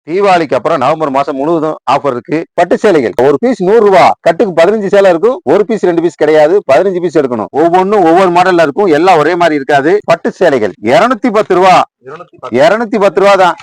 தீபாவளிக்கு அப்புறம் நவம்பர் மாசம் முழுவதும் ஆஃபர் இருக்கு. பட்டு சேலைகள் ஒரு பீஸ் 100 ரூபாய், கட்டுக்கு 15 சேலை இருக்கும். ஒரு பீஸ் 2 பீஸ் கிடையாது, 15 பீஸ் எடுக்கணும். ஒவ்வொன்றும் ஒவ்வொரு மாடல்ல இருக்கும், எல்லாம் ஒரே மாதிரி இருக்காது. பட்டு சேலைகள் 210 ரூபாய், 210 ரூபாய் தான்.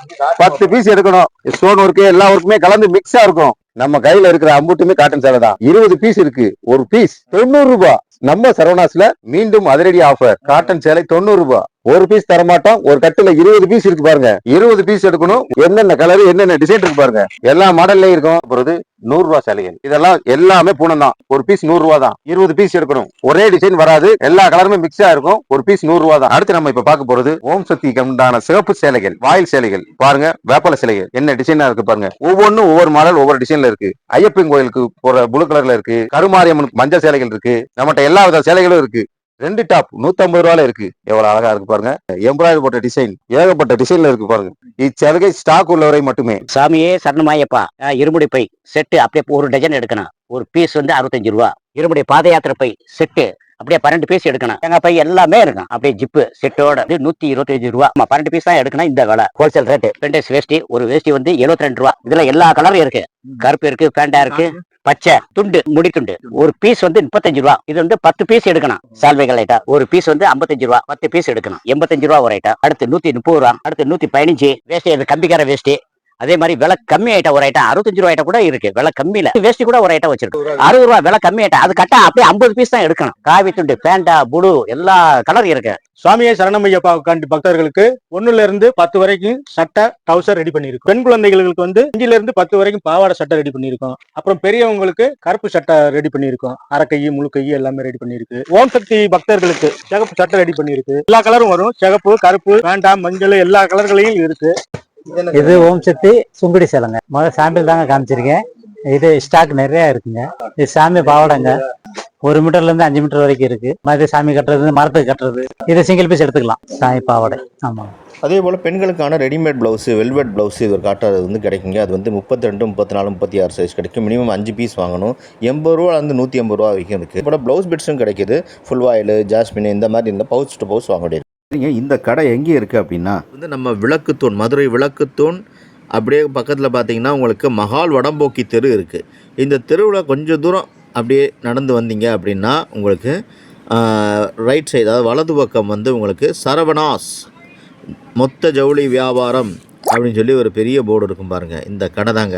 10 பீஸ் எடுக்கணும். ஸ்டோன் ஒர்க்கு எல்லா ஒர்க்குமே கலந்து மிக்ஸா இருக்கும். நம்ம கையில இருக்கிற அம்புட்டுமே காட்டன் சேலை தான். 20 பீஸ் இருக்கு. ஒரு பீஸ் 90 ரூபாய். நம்ம சரவணாஸ்ல மீண்டும் அதிரடி ஆஃபர். காட்டன் சேலை 90 ரூபாய். ஒரு பீஸ் தரமாட்டோம். ஒரு கட்டுல 20 பீஸ் இருக்கு பாருங்க. 20 பீஸ் எடுக்கணும். என்னென்ன கலர் என்னென்ன டிசைன் இருக்கு பாருங்க. எல்லா மாடல்லயும் இருக்கும். அப்புறம் 100 ரூபாய் சேலைகள். இதெல்லாம் எல்லாமே பூனம் தான். ஒரு பீஸ் 100 ரூபாய் தான். 20 பீஸ் எடுக்கணும். ஒரே டிசைன் வராது, எல்லா கலருமே மிக்ஸா இருக்கும். ஒரு பீஸ் 100 ரூபாய் தான். அடுத்து நம்ம இப்ப பார்க்க போறது ஓம் சக்திக்கு உண்டான சிவப்பு சேலைகள், வாயில் சேலைகள். பாருங்க, வேப்பல சேலைகள் என்ன டிசைனா இருக்கு பாருங்க. ஒவ்வொன்றும் ஒவ்வொரு மாடல் ஒவ்வொரு டிசைன்ல இருக்கு. ஐயப்பன் கோயிலுக்கு போற ப்ளூ கலர்ல இருக்கு. கருமாரியம்மன் மஞ்சள் சேலைகள் இருக்கு. நம்மகிட்ட எல்லா வித சேலைகளும் இருக்கு. 2 டாப் 150 ரூபாயில இருக்கு. எவ்வளவு அழகா இருக்கு பாருங்க. எம்ப்ராய்டரி போட்ட டிசைன், ஏகப்பட்ட டிசைன்ல இருக்கு பாருங்க. இச்சலுகை ஸ்டாக் உள்ளவரை மட்டுமே. சாமியே சரணமாயப்பா. இருமுடி பை செட்டு அப்படியே ஒரு டஜன் எடுக்கணும். ஒரு பீஸ் வந்து 65 ரூபா. இருமுடி பாத யாத்திரை பை செட்டு அப்படியே 12 பீஸ் எடுக்கணும். எங்க பை எல்லாமே இருக்கும். அப்படியே ஜிப்பு செட்டோட 125 ரூபா. 12 பீஸ் தான் எடுக்கணும். இந்த விலை ஹோல்சேல் ரேட்டு. பெண்டஸ் வேஷ்டி, ஒரு வேஷ்டி வந்து 72 ரூபா. இதுல எல்லா கலரும் இருக்கு. கருப்பு இருக்கு, பேண்டா இருக்கு, பச்சை துண்டு, முடி துண்டு. ஒரு பீஸ் வந்து 35 ரூபா. இது வந்து 10 பீஸ் எடுக்கணும். சால்வைகள் ஐட்டா ஒரு பீஸ் வந்து 55 ரூபா. 10 பீஸ் எடுக்கணும். 85 ரூபா ஒரு ஐட்டா. அடுத்து 130 ரூபா. அடுத்து 115. வேஷ்டி கம்பிக்கார வேஷ்டி. அதே மாதிரி விலை கம்மி ஐட்டம் ஒரு ஐட்டம் 65 ரூபாய் ஐட்டம் கூட இருக்கு. விலை கம்மியில வேஷ்டி கூட ஒரு ஐட்டம் வச்சிருக்கு. 60 ரூபாய் விலை கம்மி ஐட்டம். அது கட்டா அப்படியே 50 பீஸ் தான் எடுக்கணும். காவி துண்டு, பேண்டா, புளு எல்லா கலர் இருக்கு. சுவாமியே சரணமையப்பா பக்தர்களுக்கு 1ல இருந்து 10 வரைக்கும் சட்டை டவுசர் ரெடி பண்ணிருக்கோம். பெண் குழந்தைகளுக்கு வந்து 5ல இருந்து 10 வரைக்கும் பாவாடை சட்டை ரெடி பண்ணிருக்கோம். அப்புறம் பெரியவங்களுக்கு கருப்பு சட்டை ரெடி பண்ணிருக்கோம். அரைக்கை முழு கை எல்லாமே ரெடி பண்ணிருக்கு. ஓம் சக்தி பக்தர்களுக்கு சிகப்பு சட்டை ரெடி பண்ணிருக்கு. எல்லா கலரும் வரும். சிகப்பு, கருப்பு, வேண்டாம், மஞ்சள் எல்லா கலர்களையும் இருக்கு. இது ஓம் சக்தி சுங்குடி சேலைங்க. முதல்ல சாம்பிள் தாங்க காமிச்சிருக்கேன். இது ஸ்டாக் நிறைய இருக்குங்க. இது சாமி பாவாடைங்க. 1 மீட்டர்ல இருந்து 5 மீட்டர் வரைக்கும் இருக்கு. இது சாமி கட்டுறது, மரத்துக்கு கட்டுறது. இது சிங்கிள் பீஸ் எடுத்துக்கலாம். சாமி பாவாடை. ஆமா. அதே போல் பெண்களுக்கான ரெடிமேட் ப்ளவுஸு, வெல்வெட் ப்ளவுஸு இது ஒரு காட்டுறது வந்து கிடைக்குங்க. அது வந்து 32, 34, 36 சைஸ் கிடைக்கும். மினிமம் 5 பீஸ் வாங்கணும். 80 ரூபாலேருந்து 150 ரூபா வரைக்கும் இருக்குது. இப்போ ப்ளவுஸ் பிட்ஸும் கிடைக்குது. ஃபுல் வாயில், ஜாஸ்மின் இந்த மாதிரி இந்த பவுச் டு பவுச் வாங்க முடியாது. இந்த கடை எங்கே இருக்குது அப்படின்னா வந்து நம்ம விளக்குத்தூண், மதுரை விளக்குத்தூண். அப்படியே பக்கத்தில் பார்த்தீங்கன்னா உங்களுக்கு மகால் வடம்போக்கி தெரு இருக்குது. இந்த தெருவில் கொஞ்சம் தூரம் அப்படியே நடந்து வந்தீங்க அப்படின்னா உங்களுக்கு ரைட் சைடு, அதாவது வலது பக்கம் வந்து உங்களுக்கு சரவணாஸ் மொத்த ஜவுளி வியாபாரம் அப்படின்னு சொல்லி ஒரு பெரிய போர்டு இருக்கும் பாருங்கள். இந்த கடை தாங்க.